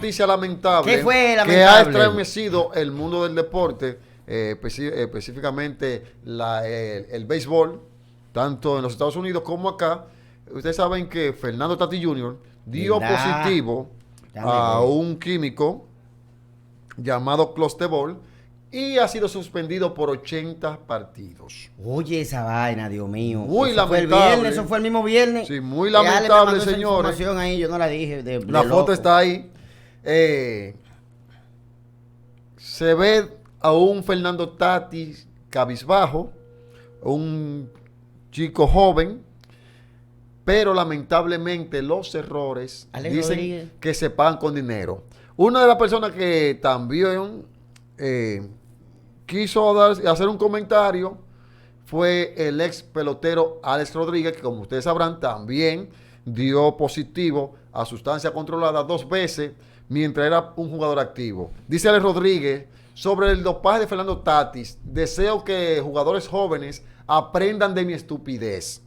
noticia lamentable ¿Qué fue que ha lamentable? estremecido el mundo del deporte, específicamente el béisbol, tanto en los Estados Unidos como acá. Ustedes saben que Fernando Tatis Jr. dio ¿Verdad? positivo Déjame a ver. un químico llamado clostebol y ha sido suspendido por 80 partidos. Oye, esa vaina, Dios mío. Muy Eso fue el viernes, lamentable. eso fue el mismo viernes. Sí, muy Ale me lamentable, mandó esa señores. información ahí, yo no la dije, La de foto loco. está ahí. Eh, Se ve a un Fernando Tatis cabizbajo, un chico joven, pero lamentablemente los errores Alex dicen Rodríguez. que se pagan con dinero. Una de las personas que también quiso hacer un comentario fue el ex pelotero Alex Rodríguez, que como ustedes sabrán también dio positivo a sustancia controlada 2 veces mientras era un jugador activo. Dice Alex Rodríguez sobre el dopaje de Fernando Tatis: deseo que jugadores jóvenes aprendan de mi estupidez.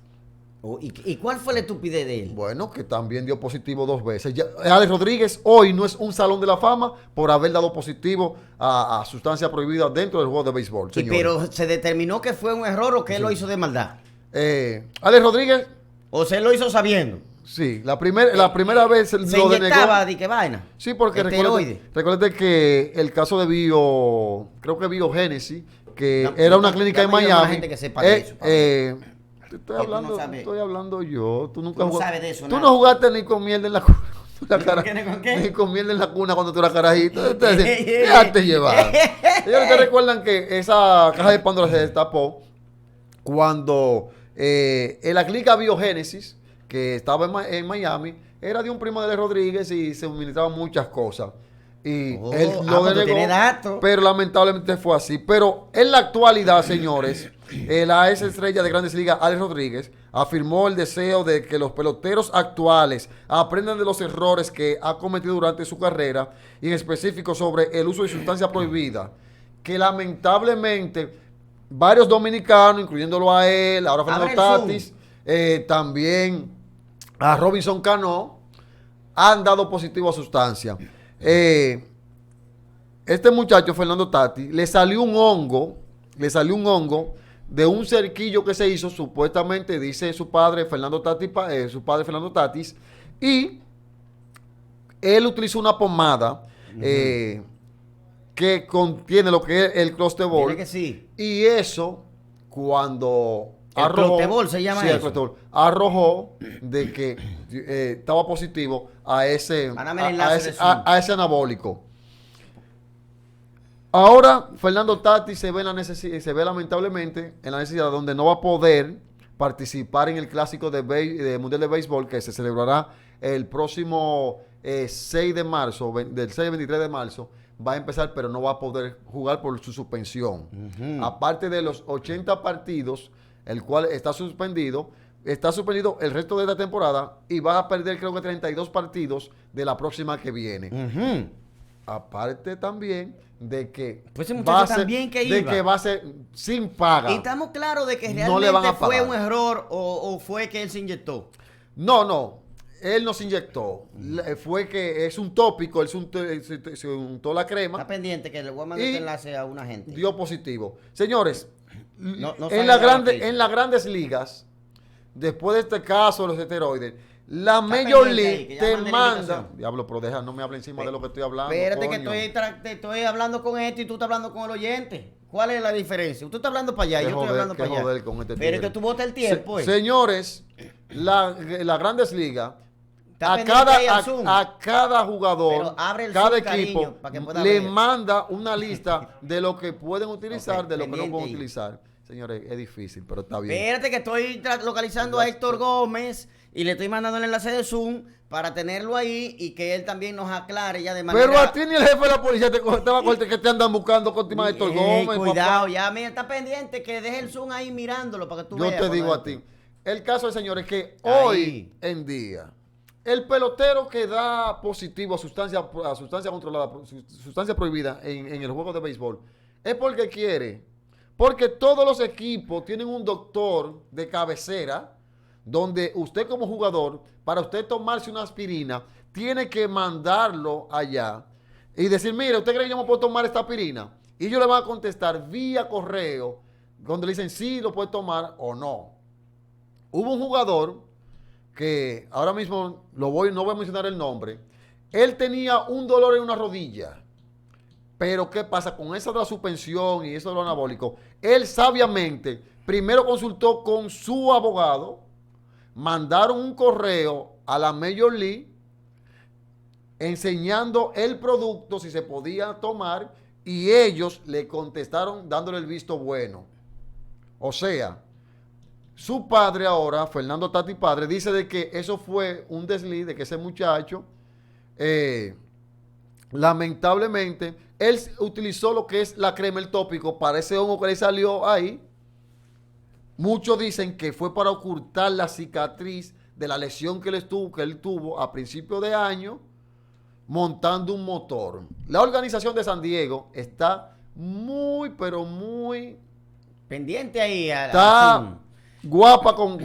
Oh, ¿y cuál fue la estupidez de él? Bueno, que también dio positivo 2 veces. Alex Rodríguez hoy no es un salón de la fama por haber dado positivo a sustancia prohibida dentro del juego de béisbol, señores. Pero se determinó que fue un error o que él lo hizo de maldad. Alex Rodríguez, O se lo hizo sabiendo. sí, la primera vez Se lo denegó. inyectaba de qué vaina. Sí, porque Esteroide. recuérdate que el caso de creo que Biogénesis, que No, era una clínica en dame llamar a Miami. gente que sepa de eso, Te estoy Que tú no hablando, sabes. estoy hablando yo. Tú nunca Tú no jugaste. sabes de eso, Tú nada. no jugaste ni con mierda en la cuna. ¿Con qué? Ni con mierda en la cuna cuando tú eras carajito. Entonces, déjate llevar. Señores, ¿te recuerdan que esa caja de Pandora se destapó cuando en la clínica Biogénesis, que estaba en Miami, era de un primo de Alex Rodríguez y se suministraban muchas cosas? Y Oh, él lo pues tú denegó, tienes datos. pero lamentablemente fue así. Pero en la actualidad, señores, la ex estrella de Grandes Ligas, Alex Rodríguez, afirmó el deseo de que los peloteros actuales aprendan de los errores que ha cometido durante su carrera, y en específico sobre el uso de sustancia prohibida, que lamentablemente varios dominicanos, incluyéndolo a él, ahora Abre Fernando el Tatis, también a Robinson Cano, han dado positivo a sustancia. Este muchacho, Fernando Tatis, le salió un hongo de un cerquillo que se hizo, supuestamente, dice su padre Fernando Tatis, y él utilizó una pomada que contiene lo que es el clostebol. Tiene que sí. Y eso, cuando El clostebol se llama sí, el eso. clostebol, arrojó de que estaba positivo a ese, Mándame el enlace de Zoom. a ese anabólico. Ahora, Fernando Tatis se ve lamentablemente en la necesidad donde no va a poder participar en el clásico de Mundial de Béisbol, que se celebrará el próximo 6 de marzo, del 6 al 23 de marzo. Va a empezar, pero no va a poder jugar por su suspensión. Aparte de los 80 partidos, el cual está suspendido el resto de la temporada, y va a perder, creo que 32 partidos de la próxima que viene. Aparte también de que Pues ese muchacho también que de iba. que va a ser sin paga. Y estamos claros de que No le van realmente a fue pagar. un error o fue que él se inyectó. No, él no se inyectó. Fue que es un tópico, él se untó la Está crema, pendiente que le voy a mandar Y este enlace a una gente. dio positivo. Señores, No en las grandes ligas, después de este caso de los esteroides, la Major pendiente ahí, League que ya te mandé la manda. invitación. Diablo, pero no me hable encima de lo que estoy hablando. Espérate coño. que te estoy hablando con esto y tú estás hablando con el oyente. ¿Cuál es la diferencia? Usted está hablando para allá y Qué yo estoy joder, hablando qué para allá. joder con este Pero es tigre. que tú botas el tiempo. Señores, las grandes ligas, Está a pendiente ahí al Zoom. cada jugador, Pero abre el cada Zoom, equipo, cariño, para que pueda le ver. manda una lista de lo que pueden utilizar, Ok, de lo que no pendiente pueden ahí. utilizar. Señores, es difícil, pero está bien. Espérate que estoy localizando a Héctor Gómez y le estoy mandando el enlace de Zoom para tenerlo ahí y que él también nos aclare ya de manera... Pero a ti ni el jefe de la policía te va a cortar que te andan buscando con tema de Héctor Gómez. Cuidado, papá. ya mira, está pendiente que deje el Zoom ahí mirándolo para que tú Yo veas. te digo cuando a ti. entre. El caso es, señores, que Ahí. hoy en día, el pelotero que da positivo a sustancia controlada, sustancia prohibida en el juego de béisbol, es porque quiere. Porque todos los equipos tienen un doctor de cabecera donde usted como jugador, para usted tomarse una aspirina, tiene que mandarlo allá y decir, mire, ¿usted cree que yo me puedo tomar esta aspirina? Y ellos le van a contestar vía correo, donde le dicen sí, lo puede tomar o no. Hubo un jugador que ahora mismo no voy a mencionar el nombre. Él tenía un dolor en una rodilla. Pero ¿qué pasa? Con esa de la suspensión y eso de lo anabólico, él sabiamente primero consultó con su abogado, mandaron un correo a la Major League enseñando el producto, si se podía tomar, y ellos le contestaron dándole el visto bueno. O sea, su padre ahora, Fernando Tati padre, dice de que eso fue un desliz, de que ese muchacho, lamentablemente, él utilizó lo que es la crema, el tópico, para ese hongo que le salió ahí. Muchos dicen que fue para ocultar la cicatriz de la lesión que él tuvo a principio de año montando un motor. La organización de San Diego está muy, pero muy pendiente ahí. Está guapa con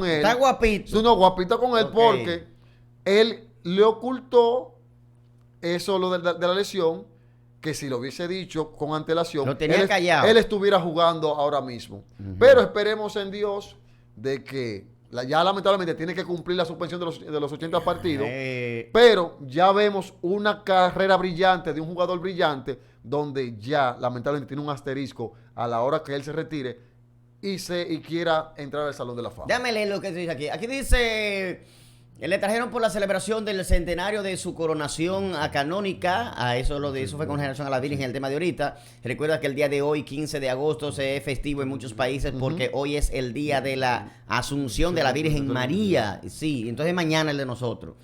él. Está guapito. No, guapita con él, Okay. porque él le ocultó eso lo de la lesión, que si lo hubiese dicho con antelación, lo tenía callado. Él estuviera jugando ahora mismo. Pero esperemos en Dios de que ya lamentablemente tiene que cumplir la suspensión de los 80 partidos. Pero ya vemos una carrera brillante de un jugador brillante, donde ya lamentablemente tiene un asterisco a la hora que él se retire y quiera entrar al Salón de la Fama. Déjame leer lo que dice aquí. Aquí dice, le trajeron por la celebración del centenario de su coronación a canónica. Eso fue con relación a la Virgen, el tema de ahorita. Recuerda que el día de hoy, 15 de agosto, se es festivo en muchos países porque hoy es el día de la Asunción de la Virgen María. Sí, entonces mañana el de nosotros.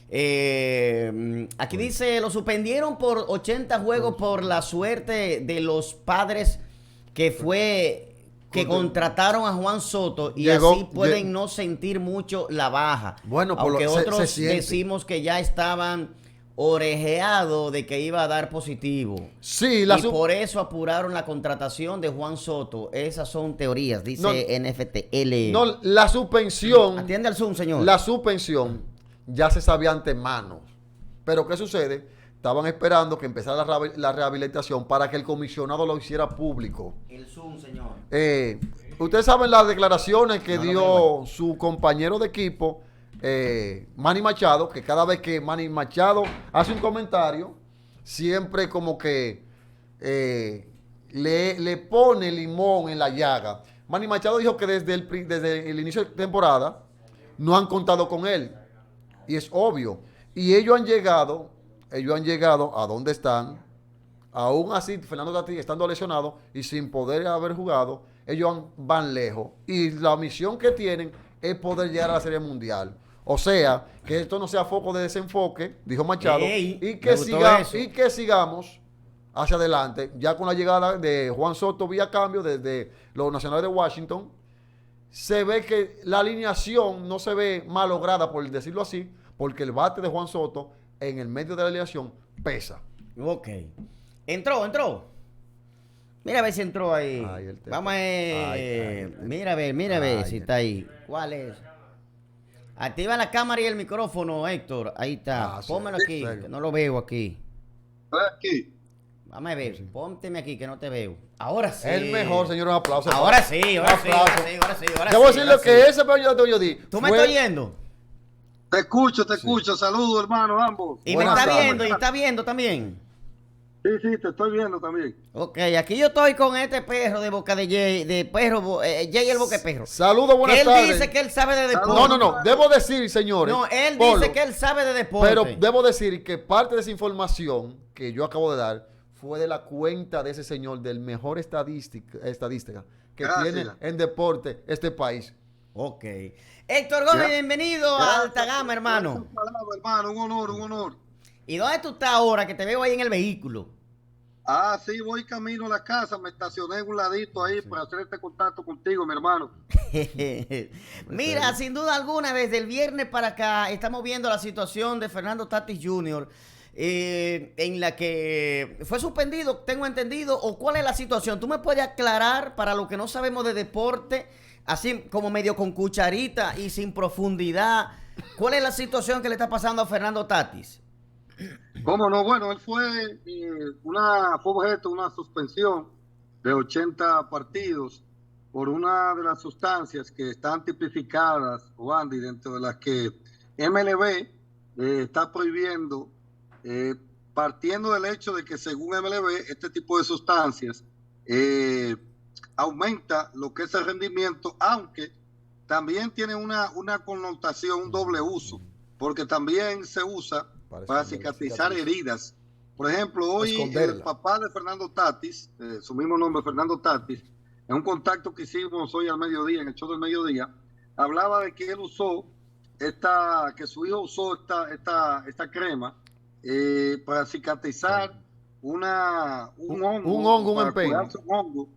Aquí dice, lo suspendieron por 80 juegos por la suerte de los Padres que contrataron a Juan Soto y así pueden no sentir mucho la baja. Bueno, aunque otros decimos que ya estaban orejeados de que iba a dar positivo. Sí, y por eso apuraron la contratación de Juan Soto. Esas son teorías, dice NFTL. No, la suspensión. Atiende al Zoom, señor. La suspensión ya se sabía antemano. Pero ¿qué sucede? Estaban esperando que empezara la rehabilitación para que el comisionado lo hiciera público. El Zoom, señor. Ustedes saben las declaraciones que dio su compañero de equipo, Manny Machado, que cada vez que Manny Machado hace un comentario, siempre como que le pone limón en la llaga. Manny Machado dijo que desde el inicio de temporada no han contado con él. Y es obvio. Y ellos han llegado a donde están. Aún así, Fernando Tati estando lesionado y sin poder haber jugado, ellos van lejos. Y la misión que tienen es poder llegar a la Serie Mundial. O sea, que esto no sea foco de desenfoque, dijo Machado, y que sigamos hacia adelante. Ya con la llegada de Juan Soto vía cambio desde los Nacionales de Washington, se ve que la alineación no se ve malograda, por decirlo así, porque el bate de Juan Soto en el medio de la alineación pesa. Ok. Entró. Mira a ver si entró ahí. Vamos a ver. Mira a ver si está ahí. ¿Cuál es? Activa la cámara y el micrófono, Héctor. Ahí está. Pónmelo aquí, que no lo veo aquí. Aquí. Vamos a ver. Pónteme aquí, que no te veo. Ahora sí. El mejor, señor, un aplauso. Ahora sí. Debo decirle que ese peor yo di. ¿Tú me estás oyendo? Te escucho. Saludos, hermano, ambos. Y me está viendo también. Sí, te estoy viendo también. Ok, aquí yo estoy con este perro de boca de Jay, Jay el boca de perro. Saludos, buenas tardes. Él dice que él sabe de deporte. No, debo decir, señores. No, él dice que él sabe de deporte. Pero debo decir que parte de esa información que yo acabo de dar fue de la cuenta de ese señor, del mejor estadística que tiene en deporte este país. Ok. Héctor Gómez, bienvenido a Alta Gama, hermano. Hermano, un honor. ¿Y dónde tú estás ahora, que te veo ahí en el vehículo? Sí, voy camino a la casa, me estacioné en un ladito ahí para hacer este contacto contigo, mi hermano. Mira, sin duda alguna, desde el viernes para acá estamos viendo la situación de Fernando Tatis Jr. en la que fue suspendido, tengo entendido, o cuál es la situación. ¿Tú me puedes aclarar para los que no sabemos de deporte, así como medio con cucharita y sin profundidad, cuál es la situación que le está pasando a Fernando Tatis? ¿Cómo no? Bueno, él fue objeto de una suspensión de 80 partidos por una de las sustancias que están tipificadas, Wandy, dentro de las que MLB está prohibiendo, partiendo del hecho de que según MLB este tipo de sustancias aumenta lo que es el rendimiento, aunque también tiene una connotación, un doble uso, porque también se usa para cicatrizar heridas. Por ejemplo, hoy el papá de Fernando Tatis, su mismo nombre, Fernando Tatis, en un contacto que hicimos hoy al mediodía, en el show del mediodía, hablaba de que él usó que su hijo usó esta crema para cicatrizar un hongo, para curarse un hongo,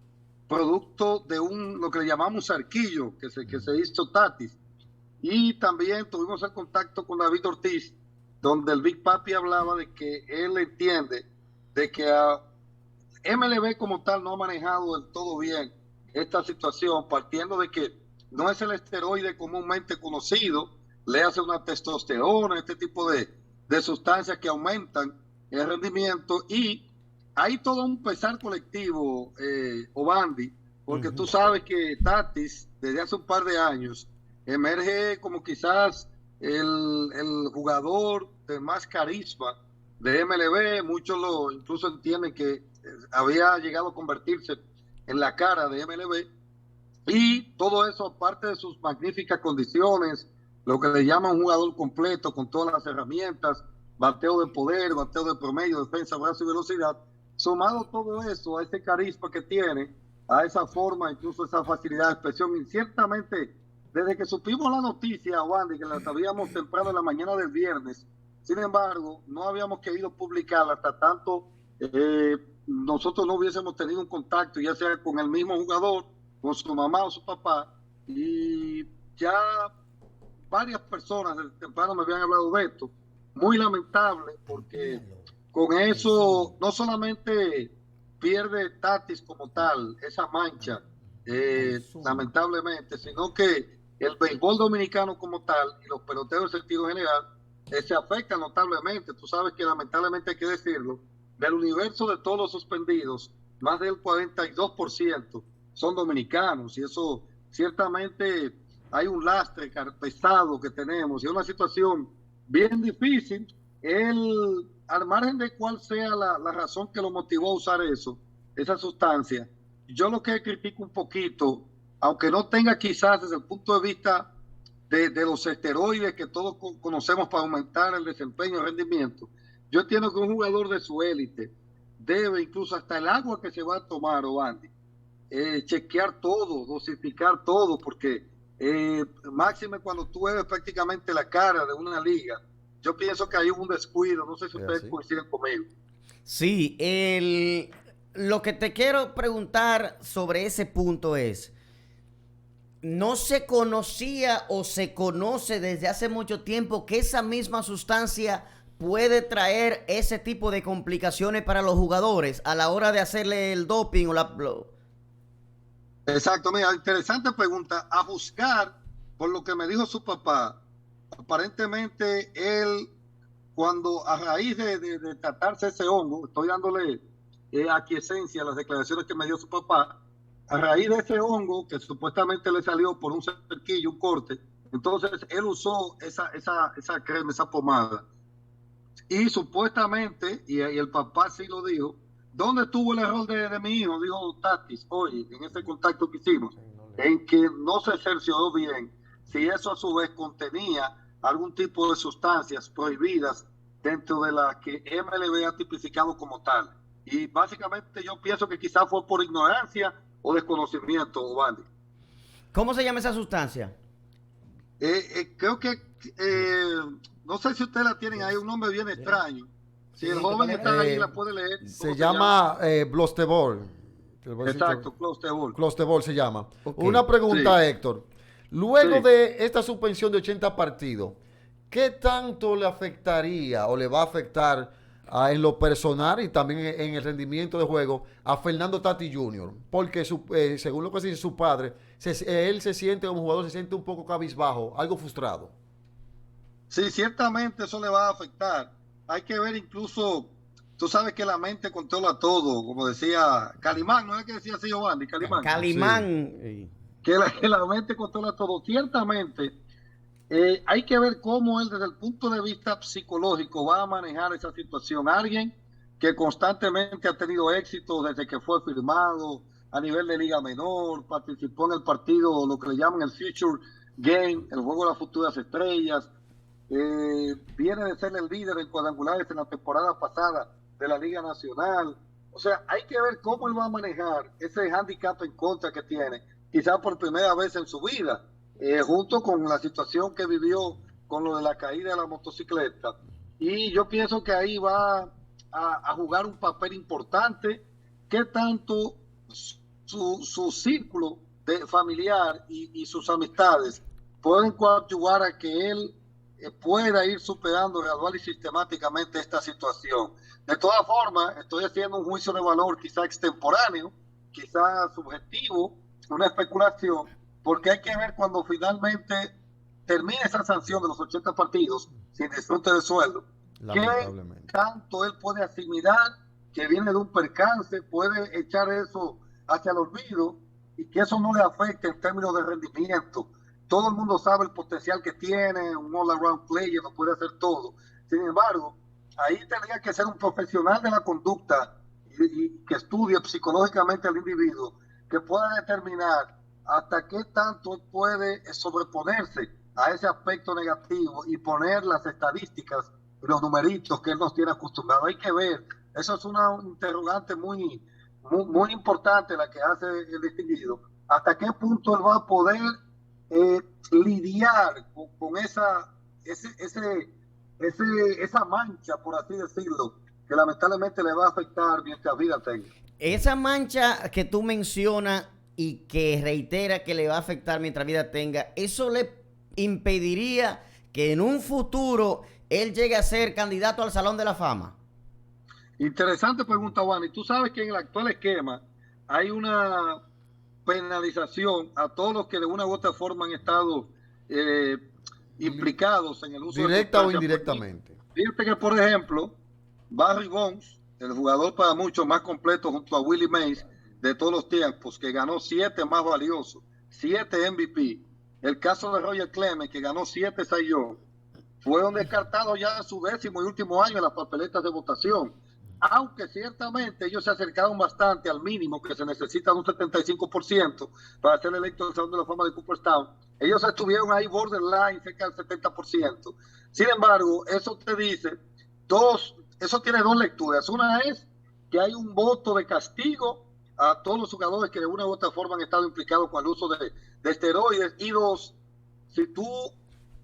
producto de lo que le llamamos arquillo, que se hizo Tatis. Y también tuvimos el contacto con David Ortiz, donde el Big Papi hablaba de que él entiende de que MLB como tal no ha manejado del todo bien esta situación, partiendo de que no es el esteroide comúnmente conocido, le hace una testosterona, este tipo de sustancias que aumentan el rendimiento, y hay todo un pesar colectivo, Obandi, porque tú sabes que Tatis desde hace un par de años emerge como quizás el jugador de más carisma de MLB. Muchos incluso entienden que había llegado a convertirse en la cara de MLB, y todo eso aparte de sus magníficas condiciones, lo que le llaman un jugador completo con todas las herramientas, bateo de poder, bateo de promedio, defensa, brazo y velocidad, sumado todo eso a ese carisma que tiene, a esa forma, incluso esa facilidad de expresión, y ciertamente desde que supimos la noticia, Wandy, que la sabíamos temprano en la mañana del viernes, sin embargo, no habíamos querido publicarla hasta tanto nosotros no hubiésemos tenido un contacto, ya sea con el mismo jugador, con su mamá o su papá, y ya varias personas desde temprano me habían hablado de esto. Muy lamentable, porque con eso no solamente pierde Tatis como tal, esa mancha, lamentablemente, sino que el béisbol dominicano como tal y los peloteros en sentido general se afectan notablemente. Tú sabes que lamentablemente hay que decirlo, del universo de todos los suspendidos, más del 42% son dominicanos, y eso ciertamente hay un lastre pesado que tenemos, y es una situación bien difícil. Él, al margen de cuál sea la razón que lo motivó a usar esa sustancia, yo lo que critico un poquito, aunque no tenga quizás desde el punto de vista de los esteroides que todos conocemos para aumentar el desempeño y el rendimiento, yo entiendo que un jugador de su élite debe, incluso hasta el agua que se va a tomar, Obandi, chequear todo, dosificar todo, porque máxime cuando tú ves prácticamente la cara de una liga, yo pienso que hay un descuido. No sé si ustedes coinciden conmigo. Sí, lo que te quiero preguntar sobre ese punto es, ¿no se conocía o se conoce desde hace mucho tiempo que esa misma sustancia puede traer ese tipo de complicaciones para los jugadores a la hora de hacerle el doping o Exacto, mira, interesante pregunta. A juzgar por lo que me dijo su papá, aparentemente él, cuando a raíz de tratarse ese hongo, estoy dándole aquiescencia a las declaraciones que me dio su papá, a raíz de ese hongo que supuestamente le salió por un cerquillo, un corte, entonces él usó esa crema, esa pomada, y supuestamente, y el papá sí lo dijo, ¿dónde estuvo el error de mi hijo? Dijo Tatis hoy, en ese contacto que hicimos, en que no se cercioró bien si eso a su vez contenía algún tipo de sustancias prohibidas dentro de las que MLB ha tipificado como tal. Y básicamente yo pienso que quizás fue por ignorancia o desconocimiento, Wandy. ¿Cómo se llama esa sustancia? Creo que, no sé si ustedes la tienen ahí, un nombre bien extraño. Si el joven está ahí, la puede leer. Se llama Blostebol. Exacto, Clostebol. Clostebol se llama. Okay. Una pregunta, sí. Héctor. Luego de esta suspensión de 80 partidos, ¿qué tanto le afectaría o le va a afectar en lo personal y también en el rendimiento de juego a Fernando Tatis Jr. Porque según lo que dice su padre, él se siente como jugador, se siente un poco cabizbajo, algo frustrado. Sí, ciertamente eso le va a afectar. Hay que ver incluso, tú sabes que la mente controla todo, como decía Calimán, ¿no es que decía así Giovanni? Calimán. Calimán. Sí. Que la mente controla todo. Ciertamente, hay que ver cómo él desde el punto de vista psicológico va a manejar esa situación. Alguien que constantemente ha tenido éxito desde que fue firmado a nivel de liga menor, participó en el partido, lo que le llaman el Future Game, el juego de las futuras estrellas, viene de ser el líder en cuadrangulares en la temporada pasada de la Liga Nacional. O sea, hay que ver cómo él va a manejar ese handicap en contra que tiene, quizás por primera vez en su vida, junto con la situación que vivió con lo de la caída de la motocicleta. Y yo pienso que ahí va a jugar un papel importante, que tanto su círculo familiar y sus amistades pueden coadyuvar a que él pueda ir superando gradual y sistemáticamente esta situación. De todas formas, estoy haciendo un juicio de valor quizá extemporáneo, quizá subjetivo, una especulación, porque hay que ver cuando finalmente termine esa sanción de los 80 partidos sin disfrute de sueldo, qué tanto él puede asimilar que viene de un percance, puede echar eso hacia el olvido y que eso no le afecte en términos de rendimiento. Todo el mundo sabe el potencial que tiene, un all-around player, no puede hacer todo. Sin embargo, ahí tendría que ser un profesional de la conducta y que estudie psicológicamente al individuo, que pueda determinar hasta qué tanto él puede sobreponerse a ese aspecto negativo y poner las estadísticas y los numeritos que él nos tiene acostumbrado. Hay que ver, eso es una interrogante muy importante la que hace el distinguido, hasta qué punto él va a poder lidiar con esa mancha, por así decirlo, que lamentablemente le va a afectar mientras vida tenga. Esa mancha que tú mencionas y que reitera que le va a afectar mientras vida tenga, ¿eso le impediría que en un futuro él llegue a ser candidato al Salón de la Fama? Interesante pregunta, Juan. Y tú sabes que en el actual esquema hay una penalización a todos los que de una u otra forma han estado implicados en el uso directa o indirectamente. Fíjate que, por ejemplo, Barry Bonds, el jugador para muchos más completo junto a Willie Mays de todos los tiempos, que ganó 7 más valiosos, 7 MVP. El caso de Roger Clemens, que ganó 7 Cy Young, fueron descartados ya en su 10º y último año en las papeletas de votación. Aunque ciertamente ellos se acercaron bastante al mínimo que se necesita de un 75% para ser electo al Salón de la Fama de Cooperstown, ellos estuvieron ahí borderline, cerca del 70%. Sin embargo, eso te dice eso tiene dos lecturas. Una es que hay un voto de castigo a todos los jugadores que de una u otra forma han estado implicados con el uso de esteroides. Y dos, si tú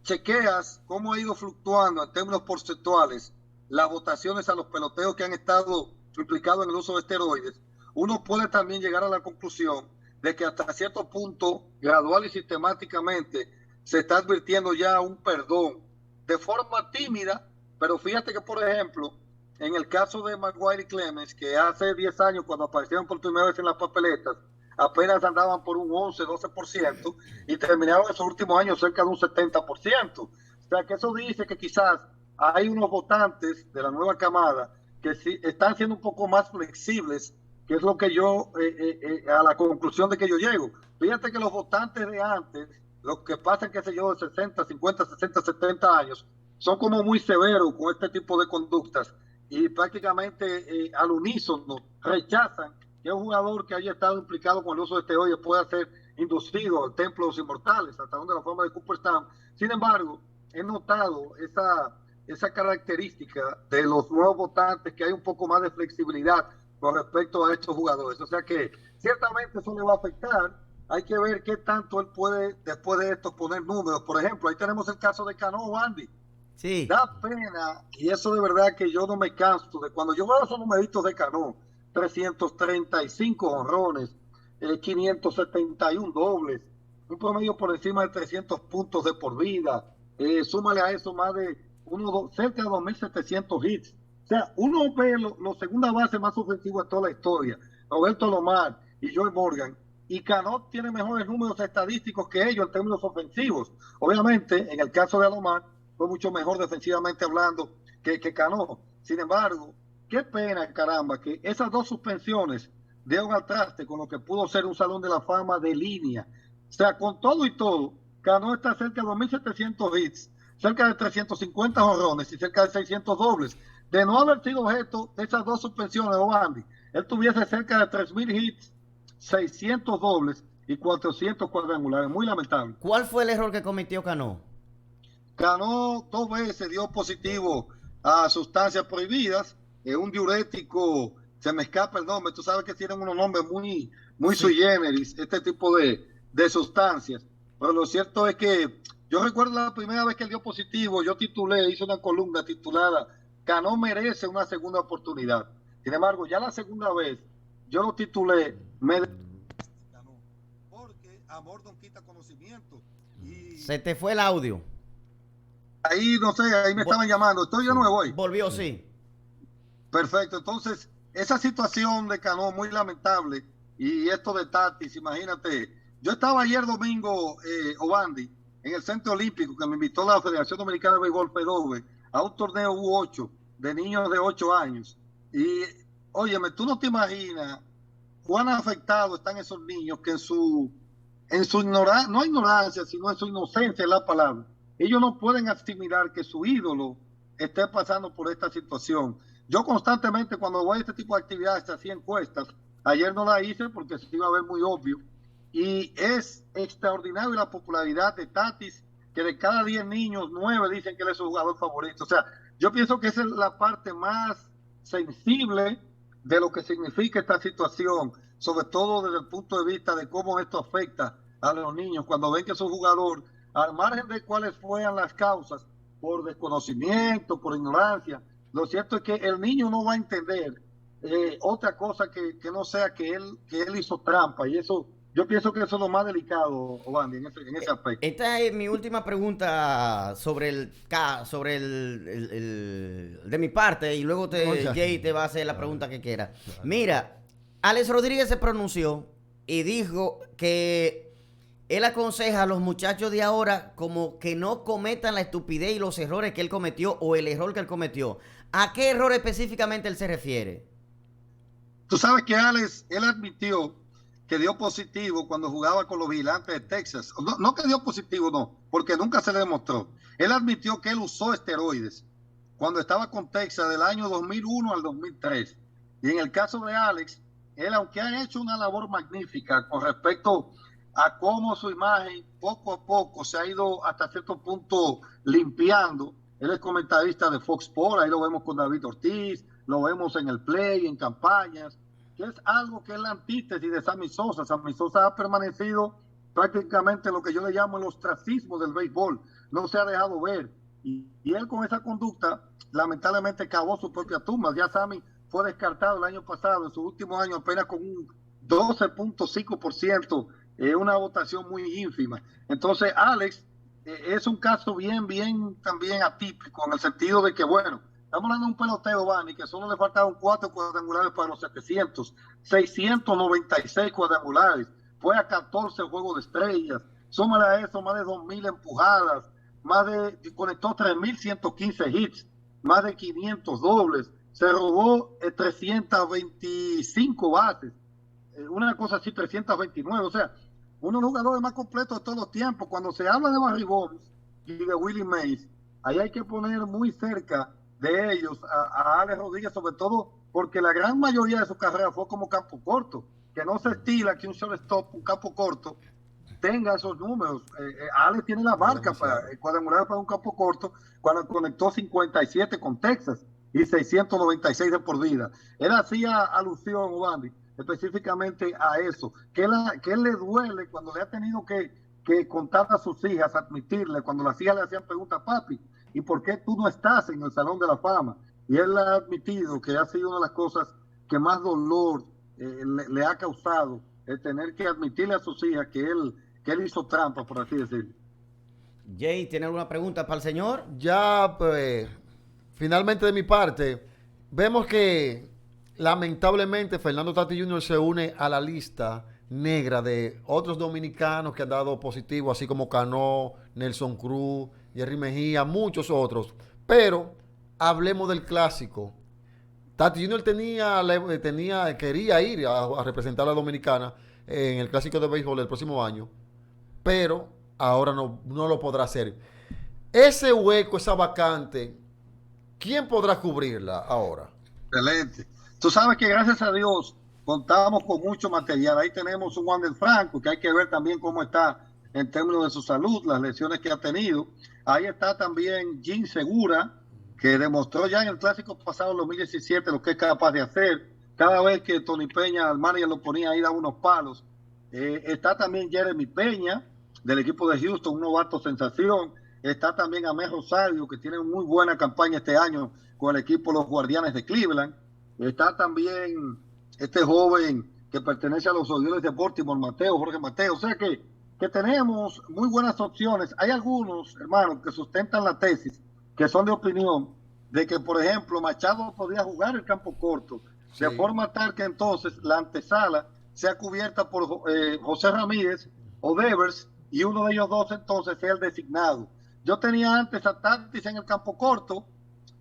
chequeas cómo ha ido fluctuando en términos porcentuales las votaciones a los peloteros que han estado implicados en el uso de esteroides, uno puede también llegar a la conclusión de que hasta cierto punto, gradual y sistemáticamente, se está advirtiendo ya un perdón de forma tímida. Pero fíjate que, por ejemplo, en el caso de Maguire y Clemens, que hace 10 años, cuando aparecieron por primera vez en las papeletas, apenas andaban por un 11, 12%, y terminaron esos últimos años cerca de un 70%. O sea, que eso dice que quizás hay unos votantes de la nueva camada que sí están siendo un poco más flexibles, que es lo que yo, a la conclusión de que yo llego. Fíjate que los votantes de antes, los que pasan, qué sé yo, de 60, 50, 60, 70 años, son como muy severos con este tipo de conductas y prácticamente al unísono rechazan que un jugador que haya estado implicado con el uso de esteroides pueda ser inducido al templo de los inmortales, al Salón de la Fama de Cooperstown. Sin embargo, he notado esa característica de los nuevos votantes, que hay un poco más de flexibilidad con respecto a estos jugadores. O sea que ciertamente eso le va a afectar. Hay que ver qué tanto él puede, después de esto, poner números. Por ejemplo, ahí tenemos el caso de Cano, Andy. Sí. Da pena, y eso de verdad que yo no me canso de cuando yo veo esos numeritos de Cano, 335 honrones, 571 dobles, un promedio por encima de 300 puntos de por vida, súmale a eso más de cerca de 2.700 hits, O sea, uno ve los segunda base más ofensivos de toda la historia, Roberto Alomar y Joe Morgan, y Cano tiene mejores números estadísticos que ellos en términos ofensivos. Obviamente, en el caso de Alomar, fue mucho mejor defensivamente hablando que Cano. Sin embargo, qué pena, caramba, que esas dos suspensiones dieron al traste con lo que pudo ser un Salón de la Fama de línea. O sea, con todo y todo, Cano está cerca de 2.700 hits, cerca de 350 jonrones y cerca de 600 dobles. De no haber sido objeto de esas dos suspensiones, Obandi, él tuviese cerca de 3.000 hits, 600 dobles y 400 cuadrangulares. Muy lamentable. ¿Cuál fue el error que cometió Cano? Cano 2 veces dio positivo a sustancias prohibidas, un diurético, se me escapa el nombre, tú sabes que tienen unos nombres muy sí, sui generis, este tipo de sustancias. Pero lo cierto es que yo recuerdo la primera vez que él dio positivo, yo hice una columna titulada Cano merece una segunda oportunidad. Sin embargo, ya la segunda vez, yo lo titulé porque amor no quita conocimiento. Y se te fue el audio. Ahí, no sé, ahí me estaban llamando. ¿Estoy de nuevo hoy? Volvió, sí. Perfecto. Entonces, esa situación de Cano muy lamentable. Y esto de Tatis, imagínate. Yo estaba ayer domingo, Obandi, en el Centro Olímpico, que me invitó la Federación Dominicana de Béisbol FEDOBE a un torneo U8 de niños de 8 años. Y, óyeme, tú no te imaginas cuán afectados están esos niños que en su ignorancia, no ignorancia, sino en su inocencia es la palabra. Ellos no pueden asimilar que su ídolo esté pasando por esta situación. Yo constantemente cuando voy a este tipo de actividades, hacía encuestas, ayer no la hice porque se iba a ver muy obvio, y es extraordinario la popularidad de Tatis, que de cada 10 niños, 9 dicen que él es su jugador favorito. O sea, yo pienso que esa es la parte más sensible de lo que significa esta situación, sobre todo desde el punto de vista de cómo esto afecta a los niños, cuando ven que su jugador, al margen de cuáles fueran las causas, por desconocimiento, por ignorancia, lo cierto es que el niño no va a entender otra cosa que no sea que él hizo trampa, y eso, yo pienso que eso es lo más delicado, Obandi, en ese aspecto. Esta es mi última pregunta sobre el de mi parte, y luego Jay te va a hacer la pregunta que quiera. Mira, Alex Rodríguez se pronunció y dijo que él aconseja a los muchachos de ahora como que no cometan la estupidez y los errores que él cometió o el error que él cometió. ¿A qué error específicamente él se refiere? Tú sabes que Alex, él admitió que dio positivo cuando jugaba con los Vigilantes de Texas. No que dio positivo, no, porque nunca se le demostró. Él admitió que él usó esteroides cuando estaba con Texas del año 2001 al 2003. Y en el caso de Alex, él, aunque ha hecho una labor magnífica con respecto a cómo su imagen poco a poco se ha ido hasta cierto punto limpiando. Él es comentarista de Fox Sports, ahí lo vemos con David Ortiz, lo vemos en el play, en campañas, que es algo que es la antítesis de Sammy Sosa. Sammy Sosa ha permanecido prácticamente lo que yo le llamo el ostracismo del béisbol, no se ha dejado ver, y él con esa conducta lamentablemente cavó su propia tumba. Ya Sammy fue descartado el año pasado, en su último año apenas con un 12.5%, una votación muy ínfima. Entonces Alex es un caso bien también atípico, en el sentido de que, bueno, estamos hablando de un peloteo, Bani, que solo le faltaron 4 cuadrangulares para los 700, 696 cuadrangulares, fue a 14 juegos de estrellas, súmale a eso más de 2.000 empujadas, conectó 3.115 hits, más de 500 dobles, se robó 325 bases, una cosa así, 329, o sea, uno de los jugadores más completos de todos los tiempos. Cuando se habla de Barry Bonds y de Willie Mays, ahí hay que poner muy cerca de ellos a Alex Rodríguez, sobre todo porque la gran mayoría de su carrera fue como campo corto, que no se estila que un shortstop, un campo corto, tenga esos números. Alex tiene la marca para cuadrangular para un campo corto cuando conectó 57 con Texas y 696 de por vida. Él hacía alusión, Obandi, específicamente a eso, que él le duele cuando le ha tenido que contar a sus hijas, admitirle, cuando las hijas le hacían preguntas, papi, ¿y por qué tú no estás en el Salón de la Fama? Y él ha admitido que ha sido una de las cosas que más dolor le ha causado, el tener que admitirle a sus hijas que él hizo trampa, por así decirlo. Jay, ¿tiene alguna pregunta para el señor? Ya, pues, finalmente de mi parte, vemos que lamentablemente Fernando Tatis Jr. se une a la lista negra de otros dominicanos que han dado positivo, así como Cano, Nelson Cruz, Jerry Mejía, muchos otros. Pero hablemos del clásico. Tatis Jr. quería ir a representar a la Dominicana en el clásico de béisbol el próximo año, pero ahora no lo podrá hacer. Ese hueco, esa vacante, ¿quién podrá cubrirla ahora? Excelente. Tú sabes que gracias a Dios contamos con mucho material. Ahí tenemos un Wander Franco, que hay que ver también cómo está en términos de su salud, las lesiones que ha tenido. Ahí está también Jim Segura, que demostró ya en el clásico pasado, en 2017, lo que es capaz de hacer. Cada vez que Tony Peña, al manager, lo ponía ahí, daba unos palos. Está también Jeremy Peña, del equipo de Houston, un novato sensación. Está también Amé Rosario, que tiene muy buena campaña este año con el equipo de los Guardianes de Cleveland. Está también este joven que pertenece a los Orioles de Baltimore, Jorge Mateo. O sea que tenemos muy buenas opciones. Hay algunos, hermanos, que sustentan la tesis, que son de opinión, de que, por ejemplo, Machado podría jugar el campo corto, sí, de forma tal que entonces la antesala sea cubierta por José Ramírez o Devers, y uno de ellos dos entonces sea el designado. Yo tenía antes a Tatis en el campo corto,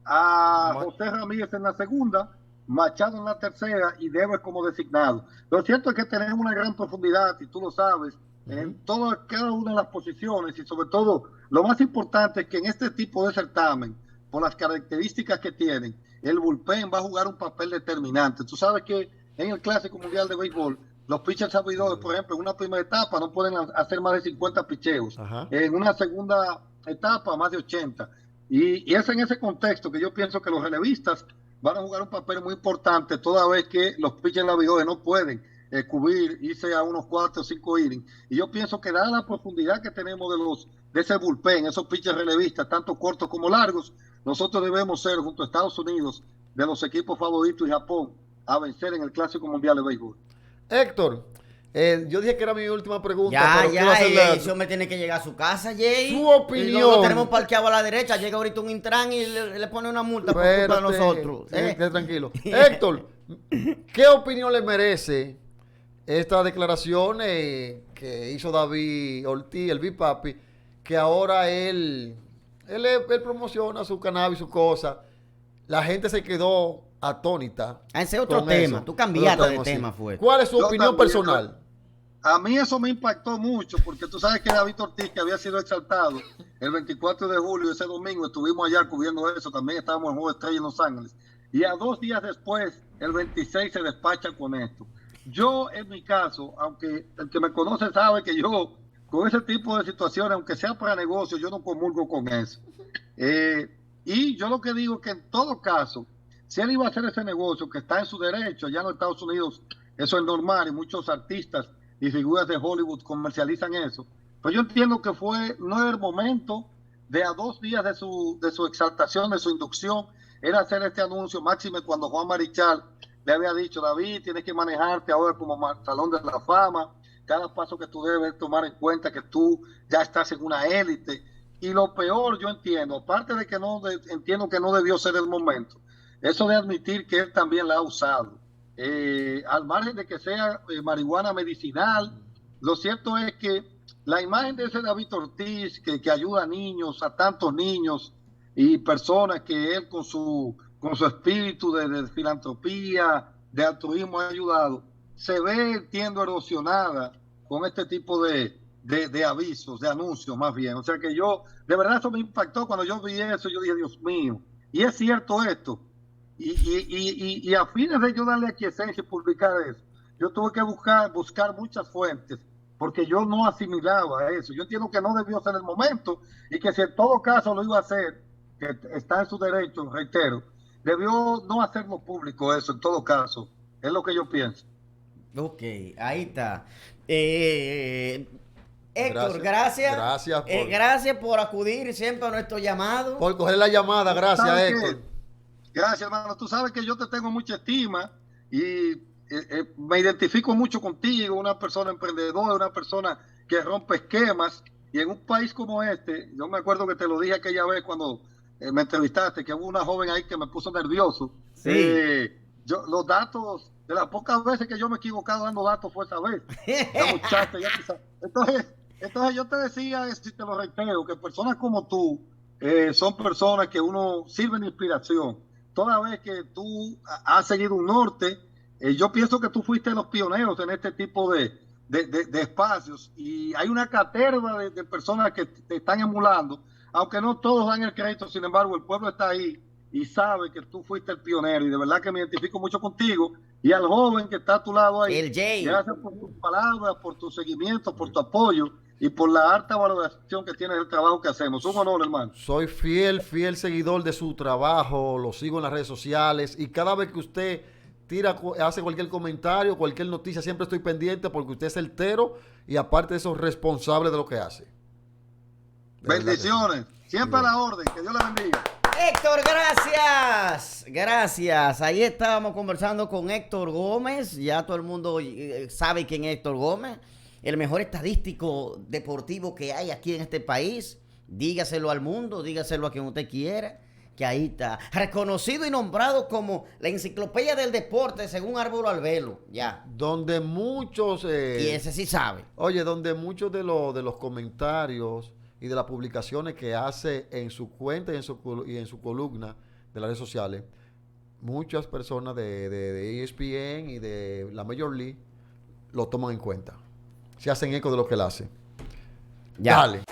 a José Ramírez en la segunda, Machado en la tercera y Devers como designado. Lo cierto es que tenemos una gran profundidad, y tú lo sabes, en cada una de las posiciones, y sobre todo, lo más importante es que en este tipo de certamen, por las características que tienen, el bullpen va a jugar un papel determinante. Tú sabes que en el Clásico Mundial de Béisbol, los pitchers abridores, por ejemplo, en una primera etapa no pueden hacer más de 50 picheos. En una segunda etapa, más de 80. Y es en ese contexto que yo pienso que los relevistas van a jugar un papel muy importante, toda vez que los pitchers abridores no pueden cubrir, irse a unos 4 o 5 innings. Y yo pienso que dada la profundidad que tenemos de ese bullpen, esos pitchers relevistas, tanto cortos como largos, nosotros debemos ser, junto a Estados Unidos, de los equipos favoritos, y Japón a vencer en el Clásico Mundial de Béisbol. Héctor, yo dije que era mi última pregunta. Eso me tiene que llegar a su casa, Jay. Su opinión. Lo tenemos parqueado a la derecha. Llega ahorita un Intran y le pone una multa por culpa de nosotros. Tranquilo. Héctor, ¿qué opinión le merece esta declaración que hizo David Ortiz, el Big Papi, que ahora él promociona su cannabis, su cosa? La gente se quedó atónita. Ese es otro tema. Eso. Tú cambiaste de tema, fue. ¿Cuál es su opinión personal? A mí eso me impactó mucho, porque tú sabes que David Ortiz, que había sido exaltado el 24 de julio, ese domingo, estuvimos allá cubriendo eso, también estábamos en Juego Estrella en Los Ángeles, y a 2 días después, el 26, se despacha con esto. Yo, en mi caso, aunque el que me conoce sabe que yo, con ese tipo de situaciones, aunque sea para negocio, yo no comulgo con eso. Y yo lo que digo es que en todo caso, si él iba a hacer ese negocio, que está en su derecho, ya en los Estados Unidos eso es normal, y muchos artistas y figuras de Hollywood comercializan eso, pues yo entiendo que no era el momento de, a 2 días de su exaltación, de su inducción, era hacer este anuncio, máxime cuando Juan Marichal le había dicho: David, tienes que manejarte ahora como Salón de la Fama, cada paso que tú debes tomar en cuenta que tú ya estás en una élite. Y lo peor, yo entiendo, aparte de que entiendo que no debió ser el momento, eso de admitir que él también la ha usado, al margen de que sea marihuana medicinal. Lo cierto es que la imagen de ese David Ortiz, que ayuda a niños, a tantos niños y personas, que él con su espíritu de filantropía, de altruismo ha ayudado, se ve, entiendo, erosionada con este tipo de avisos, de anuncios más bien. O sea que yo, de verdad, eso me impactó cuando yo vi eso. Yo dije: Dios mío, y es cierto esto. Y a fines de yo darle aquiescencia y publicar eso, yo tuve que buscar muchas fuentes, porque yo no asimilaba eso. Yo entiendo que no debió ser el momento, y que si en todo caso lo iba a hacer, que está en su derecho, reitero, debió no hacerlo público eso en todo caso. Es lo que yo pienso. Ok, ahí está. Héctor, gracias por acudir siempre a nuestro llamado. Por coger la llamada, gracias, Héctor. Gracias, hermano. Tú sabes que yo te tengo mucha estima y me identifico mucho contigo, una persona emprendedora, una persona que rompe esquemas. Y en un país como este, yo me acuerdo que te lo dije aquella vez cuando me entrevistaste, que hubo una joven ahí que me puso nervioso. Sí. Los datos, de las pocas veces que yo me he equivocado dando datos fue esa vez. La muchacha, ya tú sabes. Entonces yo te decía, si te lo reitero, que personas como tú son personas que uno sirven de inspiración. Toda vez que tú has seguido un norte, yo pienso que tú fuiste los pioneros en este tipo de espacios, y hay una caterva de personas que te están emulando, aunque no todos dan el crédito. Sin embargo, el pueblo está ahí y sabe que tú fuiste el pionero, y de verdad que me identifico mucho contigo, y al joven que está a tu lado ahí. El Jay. Gracias por tus palabras, por tu seguimiento, por tu apoyo y por la alta valoración que tienes del trabajo que hacemos. Un honor, hermano. Soy fiel seguidor de su trabajo, lo sigo en las redes sociales, y cada vez que usted hace cualquier comentario, cualquier noticia, siempre estoy pendiente, porque usted es certero y aparte de eso responsable de lo que hace. Bendiciones. Siempre a la orden. Que Dios la bendiga. Héctor, gracias. Gracias. Ahí estábamos conversando con Héctor Gómez. Ya todo el mundo sabe quién es Héctor Gómez. El mejor estadístico deportivo que hay aquí en este país. Dígaselo al mundo, dígaselo a quien usted quiera, que ahí está. Reconocido y nombrado como la enciclopedia del deporte según Álvaro Albelo. Ya. Donde muchos... y ese sí sabe. Oye, donde muchos de los comentarios y de las publicaciones que hace en su cuenta y en su columna de las redes sociales, muchas personas de ESPN y de la Major League lo toman en cuenta. Se hacen eco de lo que él hace. Ya. Dale.